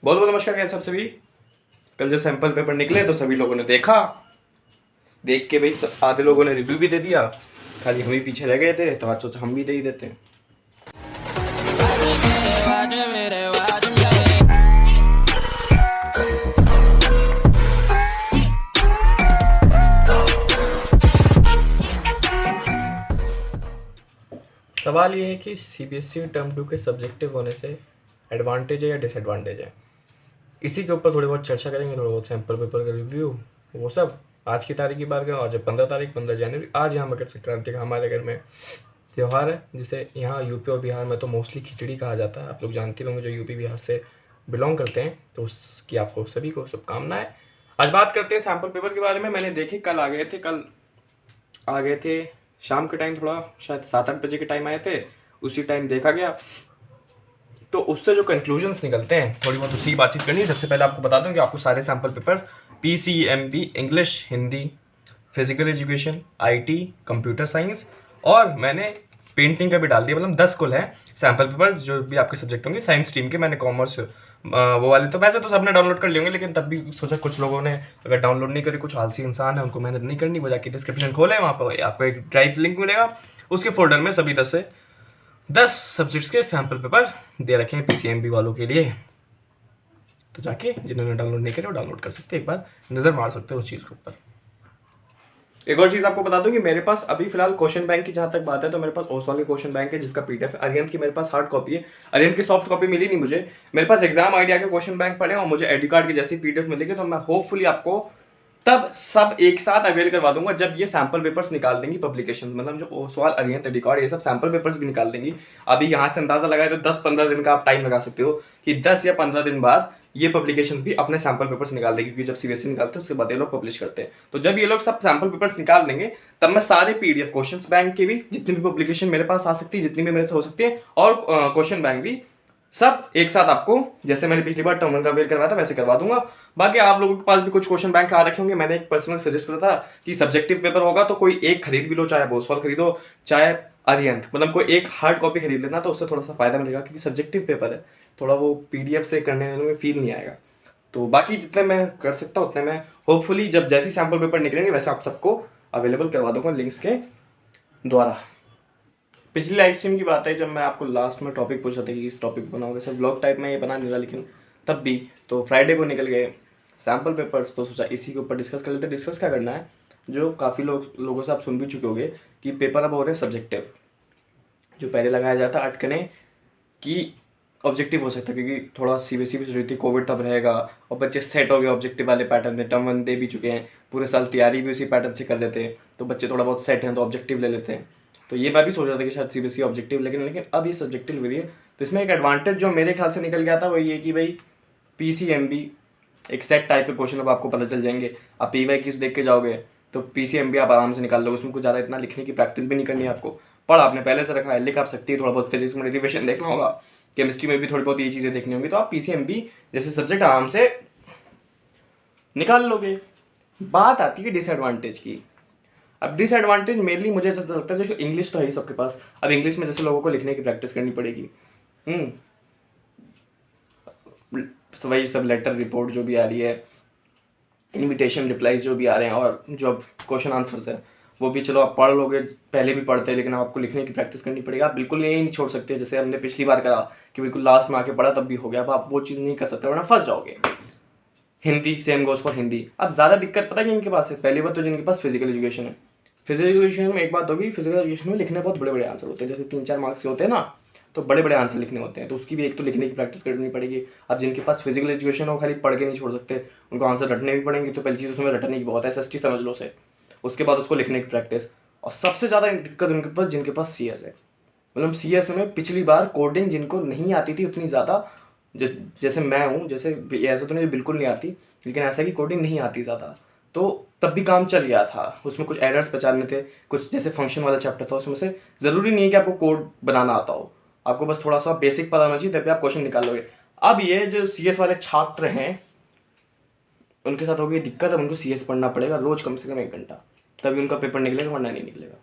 बहुत बहुत नमस्कार कैसे सब सभी। कल जब सैंपल पेपर निकले तो सभी लोगों ने देखा, देख के भाई आधे लोगों ने रिव्यू भी दे दिया, खाली हम ही पीछे रह गए थे, तो आज सोचा हम भी दे ही देते हैं। सवाल ये है कि सीबीएसई टर्म 2 के सब्जेक्टिव होने से एडवांटेज है या डिसएडवांटेज है, इसी के ऊपर थोड़ी बहुत चर्चा करेंगे। थोड़ा बहुत सैंपल पेपर का रिव्यू, वो सब। आज की तारीख की बात करें, आज 15 तारीख 15 जनवरी। आज यहाँ मकर संक्रांति का हमारे घर में त्यौहार है, जिसे यहाँ यूपी और बिहार में तो मोस्टली खिचड़ी कहा जाता है। आप लोग जानते होंगे जो यूपी बिहार से बिलोंग करते हैं, तो उसकी आपको सभी को शुभकामनाएं। आज बात करते हैं सैंपल पेपर के बारे में। मैंने देखे, कल आ गए थे शाम के टाइम, थोड़ा शायद 7-8 बजे के टाइम आए थे, उसी टाइम देखा गया। तो उससे जो कंक्लूजन्स निकलते हैं, थोड़ी बहुत उसी की बातचीत करनी है। सबसे पहले आपको बता दूं कि आपको सारे sample papers PCMB, English, Hindi, physical education, IT, computer science और मैंने पेंटिंग का भी डाल दिया। मतलब 10 कुल है सैंपल पेपर जो भी आपके सब्जेक्ट होंगे साइंस स्ट्रीम के। मैंने कॉमर्स वो वाले तो वैसे तो सबने डाउनलोड कर लिए होंगे, लेकिन तब भी सोचा कुछ लोगों ने अगर डाउनलोड नहीं करी, कुछ आलसी इंसान है, उनको मेहनत नहीं करनी, वो जाके डिस्क्रिप्शन खोले, वहाँ पर आपको एक ड्राइव लिंक मिलेगा, उसके फोल्डर में सभी 10 सब्जेक्ट्स के सैंपल पेपर दे रखे हैं PCMB वालों के लिए। तो जाके जिन्होंने डाउनलोड नहीं करे वो डाउनलोड कर सकते हैं, एक बार नज़र मार सकते हैं उस चीज़ के ऊपर। एक और चीज़ आपको बता दूं कि मेरे पास अभी फिलहाल क्वेश्चन बैंक की जहाँ तक बात है, तो मेरे पास ओसवाल के क्वेश्चन बैंक है जिसका PDF है। अरिहंत की मेरे पास हार्ड कॉपी है, अरिहंत की सॉफ्ट कॉपी मिली नहीं मुझे। मेरे पास एग्जाम आइडिया के क्वेश्चन बैंक पड़े और मुझे एडी कार्ड की जैसी PDF मिलेगी तो मैं होपफुली आपको तब सब एक साथ अवेल करवा दूंगा जब ये सैंपल पेपर्स निकाल देंगी पब्लिकेशन। मतलब जो ओसवाल, अरिहंत, एडी कार्ड, ये सब सैंपल पेपर्स भी निकाल देंगी। अभी यहाँ से अंदाजा लगाए तो 10-15 दिन का आप टाइम लगा सकते हो कि 10 या 15 दिन बाद ये पब्लिकेशंस भी अपने सैंपल पेपर्स निकाल देगी, क्योंकि जब सीबीएसई निकालते हैं उसके बाद ये लोग पब्लिश करते हैं। तो जब ये लोग सब सैंपल पेपर्स निकाल देंगे तब मैं सारे PDF क्वेश्चंस बैंक के भी जितनी भी पब्लिकेशन मेरे पास आ सकती है, जितनी भी मेरे से हो सकती है, और क्वेश्चन बैंक भी सब एक साथ आपको, जैसे मैंने पिछली बार टर्म 1 का अवेल करवाया था वैसे करवा दूंगा। बाकी आप लोगों के पास भी कुछ क्वेश्चन बैंक आ रखे होंगे। मैंने एक पर्सनल सजेस्ट करा था कि सब्जेक्टिव पेपर होगा तो कोई एक खरीद भी लो, चाहे ओसवाल खरीदो चाहे अरिहंत, मतलब कोई एक हार्ड कॉपी खरीद लेना, तो उससे थोड़ा सा फायदा मिलेगा, क्योंकि सब्जेक्टिव पेपर है, थोड़ा वो PDF से करने में फील नहीं आएगा। तो बाकी जितने मैं कर सकता हूँ उतने मैं होपफुली जब जैसी सैंपल पेपर निकलेंगे वैसे आप सबको अवेलेबल करवा दूंगा लिंक्स के द्वारा। पिछली लाइव स्ट्रीम की बात है जब मैं आपको लास्ट में टॉपिक पूछा था कि इस टॉपिक बनाओ, वैसे ब्लॉग टाइप में ये बना नहीं रहा, लेकिन तब भी तो फ्राइडे को निकल गए सैंपल पेपर्स, तो सोचा इसी के ऊपर डिस्कस कर लेते। डिस्कस क्या करना है, जो काफ़ी लोगों से आप सुन भी चुके होंगे कि पेपर अब हो रहे हैं सब्जेक्टिव। जो पहले लगाया जाता अटकने कि ऑब्जेक्टिव हो सकता है, क्योंकि थोड़ा CBSE भी सोच रही थी कोविड तब रहेगा और बच्चे सेट हो गए ऑब्जेक्टिव वाले पैटर्न में। टर्म 1 दे भी चुके हैं, पूरे साल तैयारी भी उसी पैटर्न से कर लेते हैं, तो बच्चे थोड़ा बहुत सेट हैं तो ऑब्जेक्टिव ले लेते हैं। तो ये मैं भी सोच रहा था कि शायद CBSE ऑब्जेक्टिव, लेकिन अब ये सब्जेक्टिव ले रही है। तो इसमें एक एडवांटेज जो मेरे ख्याल से निकल गया था वो ये कि भाई PCMB एक सेट टाइप के क्वेश्चन अब आपको पता चल जाएंगे। आप PYQs देख के जाओगे तो PCMB आप आराम से निकाल लोगे, उसमें कुछ ज़्यादा इतना लिखने की प्रैक्टिस भी नहीं करनी है आपको। पढ़ आपने पहले से रखा है, लिख आप सकती है, थोड़ा बहुत फिजिक्स में डेरिवेशन देखना होगा, केमिस्ट्री में भी थोड़ी बहुत ये चीज़ें देखनी होंगी, तो आप PCMB जैसे सब्जेक्ट आराम से निकाल लोगे। बात आती है डिसएडवांटेज की। अब डिसएडवांटेज मेनली मुझे ऐसा लगता है, जैसे इंग्लिश तो है ही सबके पास, अब इंग्लिश में जैसे लोगों को लिखने की प्रैक्टिस करनी पड़ेगी। तो वही सब लेटर रिपोर्ट जो भी आ रही है, इनविटेशन रिप्लाईज जो भी आ रहे हैं, और जो क्वेश्चन आंसर्स है वो भी चलो आप पढ़ लोगे, पहले भी पढ़ते हैं, लेकिन आपको लिखने की प्रैक्टिस करनी पड़ेगी। आप बिल्कुल यही नहीं छोड़ सकते जैसे हमने पिछली बार करा कि बिल्कुल लास्ट में आके पढ़ा तब भी हो गया। अब आप वो चीज़ नहीं कर सकते वरना फंस जाओगे। Hindi, same goes for Hindi. अब ज़्यादा दिक्कत पता है इनके पास है, पहली बात तो जिनके पास फिजिकल एजुकेशन है, फिजिकल एजुकेशन में एक बात होगी, फिजिकल एजुकेशन में लिखने बहुत बड़े बड़े आंसर होते हैं, जैसे 3-4 मार्क्स के होते हैं ना, तो बड़े बड़े आंसर लिखने होते हैं, तो उसकी भी एक तो लिखने की प्रैक्टिस करनी पड़ेगी। अब जिनके पास फिजिकल एजुकेशन हो, खाली पढ़ के नहीं छोड़ सकते, उनको आंसर रटने भी पड़ेंगे। तो पहली चीज़ उसमें रटने की बहुत है, SST समझ लो से, उसके बाद उसको लिखने की प्रैक्टिस। और सबसे ज़्यादा दिक्कत उनके पास जिनके पास CS है, मतलब CS में पिछली बार कोडिंग जिनको नहीं आती थी उतनी ज़्यादा, जैसे मैं हूँ, जैसे ऐसा तो नहीं बिल्कुल नहीं आती, लेकिन ऐसा कि कोडिंग नहीं आती ज़्यादा, तो तब भी काम चल गया था। उसमें कुछ एरर्स पहचानने थे, कुछ जैसे फंक्शन वाला चैप्टर था, उसमें से ज़रूरी नहीं है कि आपको कोड बनाना आता हो, आपको बस थोड़ा सा बेसिक पता होना चाहिए, तभी आप क्वेश्चन निकाल लोगे। अब ये जो CS वाले छात्र हैं उनके साथ हो गई दिक्कत, अब उनको CS पढ़ना पड़ेगा रोज़ कम से कम 1 घंटा, तभी उनका पेपर निकलेगा, वरना नहीं निकलेगा।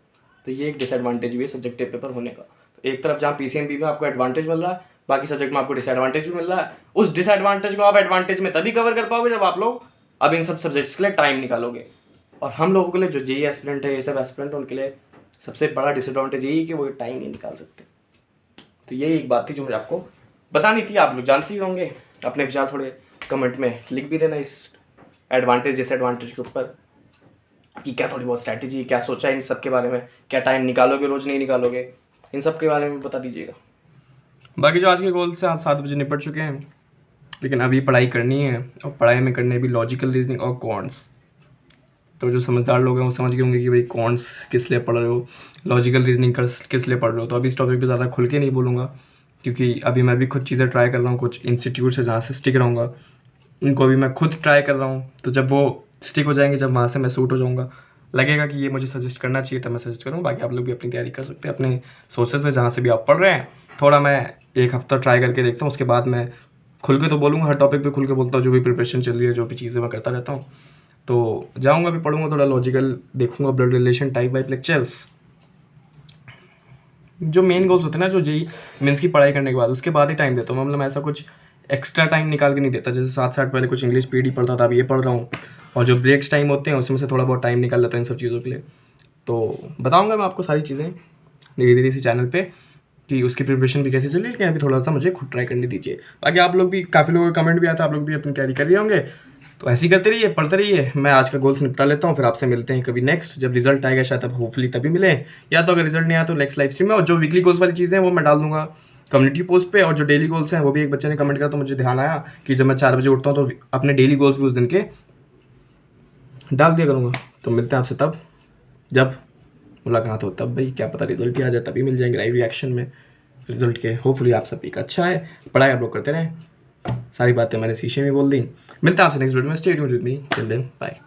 तो ये एक डिसएडवांटेज भी है सब्जेक्टिव पेपर होने का। तो एक तरफ जहाँ PCMB में आपको एडवांटेज मिल रहा है, बाकी सब्जेक्ट में आपको डिसएडवांटेज भी मिल रहा है, उस डिसएडवांटेज को आप एडवांटेज में तभी कवर कर पाओगे जब आप लोग अब इन सब सब्जेक्ट्स के लिए टाइम निकालोगे। और हम लोगों के लिए जो जेईई एस्पिरेंट है, ये सब एस्पिरेंट, उनके लिए सबसे बड़ा डिसएडवांटेज यही है कि वो टाइम नहीं निकाल सकते। तो ये एक बात थी जो मुझे आपको बतानी थी। आप लोग जानते ही होंगे, अपने विचार थोड़े कमेंट में लिख भी देना इस एडवांटेज डिसएडवांटेज के ऊपर, कि क्या थोड़ी बहुत स्ट्रैटेजी, क्या सोचा है इन सब के बारे में, क्या टाइम निकालोगे, रोज़ नहीं निकालोगे, इन सब के बारे में बता दीजिएगा। बाकी जो आज के गोल से आज 7 बजे निपट चुके हैं, लेकिन अभी पढ़ाई करनी है, और पढ़ाई में करने भी लॉजिकल रीजनिंग और क्वांट्स। तो जो समझदार लोग हैं वो समझ गए होंगे कि भाई क्वांट्स किस लिए पढ़ रहे हो, लॉजिकल रीजनिंग किस लिए पढ़ रहे हो। तो अभी इस टॉपिक पे ज़्यादा खुल के नहीं बोलूँगा, क्योंकि अभी मैं भी खुद चीज़ें ट्राई कर रहा हूँ, कुछ इंस्टीट्यूट से जहाँ से स्टिक रहूँगा इनको अभी मैं खुद ट्राई कर रहा हूँ। तो जब वो स्टिक हो जाएंगे, जब वहाँ से मैं सूट हो जाऊँगा, लगेगा कि ये मुझे सजेस्ट करना चाहिए, तब मैं सजेस्ट करूँ। बाकी आप लोग भी अपनी तैयारी कर सकते हैं अपने सोर्सेज से, जहाँ से भी आप पढ़ रहे हैं। थोड़ा मैं 1 हफ्ता ट्राई करके देखता हूँ, उसके बाद मैं खुल के तो बोलूँगा, हर टॉपिक पे खुल के बोलता हूँ, जो भी प्रिपरेशन चल रही है, जो भी चीज़ें मैं करता रहता हूँ। तो जाऊँगा भी, पढ़ूँगा, थोड़ा लॉजिकल देखूँगा, blood relation, type wipe lectures, जो मेन गोल्स होते हैं ना, जो जेईई मेंस की पढ़ाई करने के बाद, उसके बाद ही टाइम देता हूँ। मतलब ऐसा कुछ एक्स्ट्रा टाइम निकाल के नहीं देता। जैसे 7 पहले कुछ इंग्लिश पीडी पढ़ता था, अब ये पढ़ रहा हूँ, और जो ब्रेक्स टाइम होते हैं उसमें से थोड़ा बहुत टाइम निकाल लेता हूँ इन सब चीज़ों के लिए। तो बताऊँगा मैं आपको सारी चीज़ें धीरे धीरे इसी चैनल पे, कि उसकी प्रिपरेशन भी कैसे चले, लेकिन अभी थोड़ा सा मुझे खुद ट्राई करने दीजिए। बाकी आप लोग भी, काफ़ी लोगों का कमेंट भी आता है, आप लोग भी अपनी तैयारी कर रहे होंगे, तो ऐसे ही करते रहिए, पढ़ते रहिए। मैं आज का गोल्स निपटा लेता हूँ, फिर आपसे मिलते हैं कभी नेक्स्ट, जब रिजल्ट आएगा शायद, अब होपफुली तभी मिले, या तो अगर रिजल्ट नहीं आया तो नेक्स्ट लाइव स्ट्रीम में। और जो वीकली गोल्स वाली चीज़ें हैं वो मैं डाल दूँगा कम्युनिटी पोस्ट पे, और जो डेली गोल्स हैं वो भी एक बच्चे ने कमेंट करा, तो मुझे ध्यान आया कि जब मैं 4 बजे उठता हूँ तो अपने डेली गोल्स भी उस दिन के डाल दिया करूँगा। तो मिलते हैं आपसे तब, जब मुलाकात हो तब। भाई क्या पता रिजल्ट ही आ जाए, तभी मिल जाएंगे लाइव रिएक्शन में रिजल्ट के। होपफुली आप सभी का अच्छा है, पढ़ाई आप लोग करते रहें। सारी बातें मैंने शीशे में बोल दी। मिलता है आपसे नेक्स्ट वीडियो में, stay tuned with me, till then bye.